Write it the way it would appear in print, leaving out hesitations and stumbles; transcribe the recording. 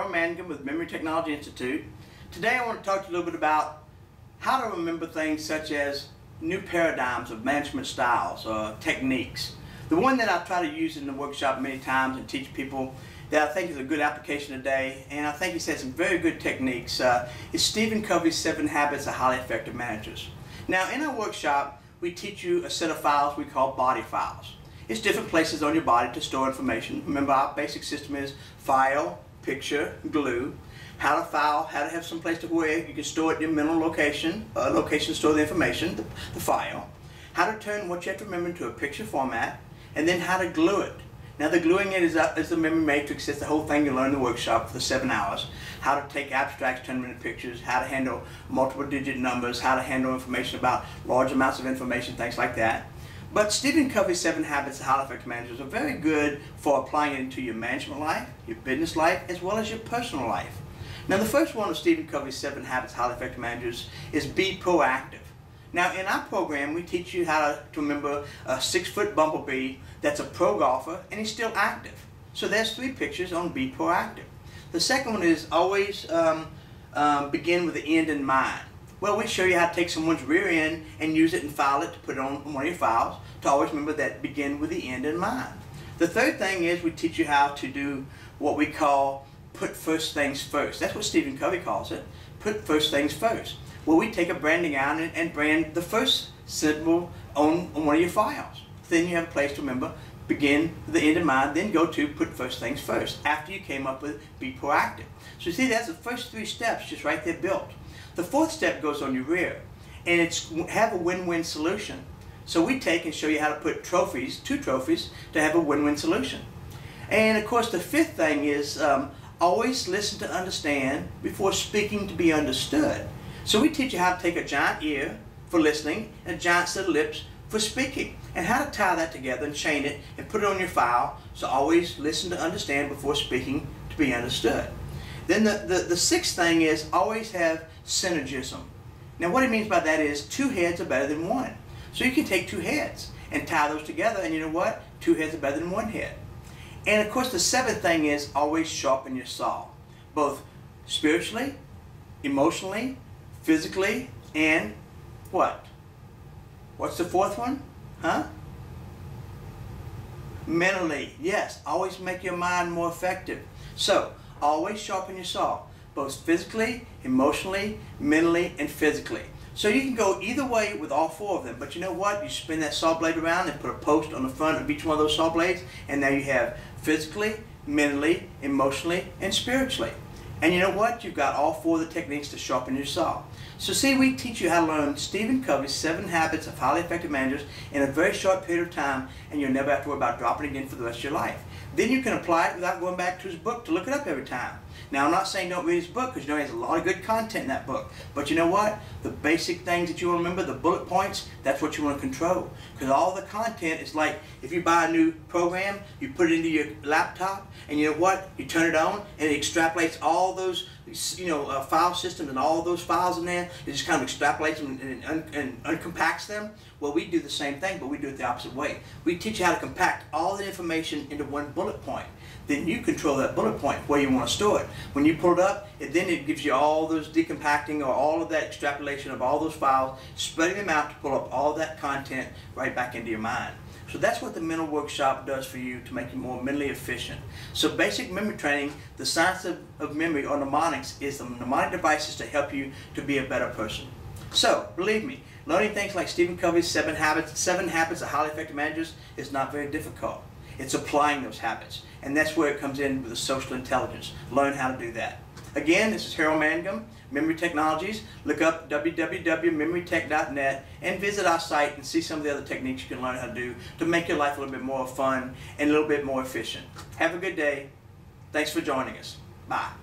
Harold Mangum with Memory Technology Institute. Today I want to talk to you a little bit about how to remember things such as new paradigms of management styles or techniques. The one that I try to use in the workshop many times and teach people that I think is a good application today, and I think he's had some very good techniques, is S. Covey's 7 Habits of Highly Effective Managers. Now in our workshop we teach you a set of files we call body files. It's different places on your body to store information. Remember, our basic system is file, picture, glue. How to file, how to have some place to where you can store it in your mental location, location to store the information, the file. How to turn what you have to remember into a picture format, and then how to glue it. Now the gluing it is the memory matrix. It's the whole thing you learn in the workshop for the 7 hours. How to take abstracts, turn them into pictures, how to handle multiple digit numbers, how to handle information about large amounts of information, things like that. But S. Covey's 7 Habits of Highly Effective Managers are very good for applying it into your management life, your business life, as well as your personal life. Now the first one of S. Covey's 7 Habits of Highly Effective Managers is be proactive. Now in our program we teach you how to remember a 6-foot bumblebee that's a pro golfer and he's still active. So there's 3 pictures on be proactive. The second one is always begin with the end in mind. Well, we show you how to take someone's rear end and use it and file it to put it on one of your files to always remember that begin with the end in mind. The third thing is we teach you how to do what we call put first things first. That's what S. Covey calls it, put first things first. Well, we take a branding iron and brand the first symbol on one of your files. Then you have a place to remember begin with the end in mind, then go to put first things first after you came up with be proactive. So you see, that's the first 3 steps just right there built. The 4th step goes on your rear, and it's have a win-win solution. So we take and show you how to put trophies, 2 trophies, to have a win-win solution. And of course the 5th thing is always listen to understand before speaking to be understood. So we teach you how to take a giant ear for listening and a giant set of lips for speaking, and how to tie that together and chain it and put it on your file. So always listen to understand before speaking to be understood. Then the 6th thing is always have synergism. Now what it means by that is 2 heads are better than 1. So you can take 2 heads and tie those together, and you know what? 2 heads are better than 1 head. And of course the 7th thing is always sharpen your saw, both spiritually, emotionally, physically, and what? What's the 4th one? Huh? Mentally. Yes, always make your mind more effective. So always sharpen your saw, both physically, emotionally, mentally, and physically. So you can go either way with all 4 of them, but you know what? You spin that saw blade around and put a post on the front of each one of those saw blades, and now you have physically, mentally, emotionally, and spiritually. And you know what? You've got all 4 of the techniques to sharpen your saw. So see, we teach you how to learn S. Covey's 7 Habits of Highly Effective Managers in a very short period of time, and you'll never have to worry about dropping it again for the rest of your life. Then you can apply it without going back to his book to look it up every time. Now I'm not saying don't read his book, because you know he has a lot of good content in that book. But you know what? The basic things that you want to remember, the bullet points, that's what you want to control. Because all the content is like, if you buy a new program, you put it into your laptop, and you know what? You turn it on, and it extrapolates all those file systems and all those files in there. It just kind of extrapolates them and uncompacts them. Well, we do the same thing, but we do it the opposite way. We teach you how to compact all the information into one bullet point. Then you control that bullet point where you want to store it. When you pull it up, then it gives you all those decompacting or all of that extrapolation of all those files, spreading them out to pull up all that content right back into your mind. So that's what the mental workshop does for you to make you more mentally efficient. So basic memory training, the science of memory, or mnemonics, is the mnemonic devices to help you to be a better person. So believe me, learning things like S. Covey's 7 Habits of Highly Effective Managers is not very difficult. It's applying those habits, and that's where it comes in with the social intelligence. Learn how to do that. Again, this is Harold Mangum, Memory Technologies. Look up www.memorytech.net and visit our site and see some of the other techniques you can learn how to do to make your life a little bit more fun and a little bit more efficient. Have a good day. Thanks for joining us. Bye.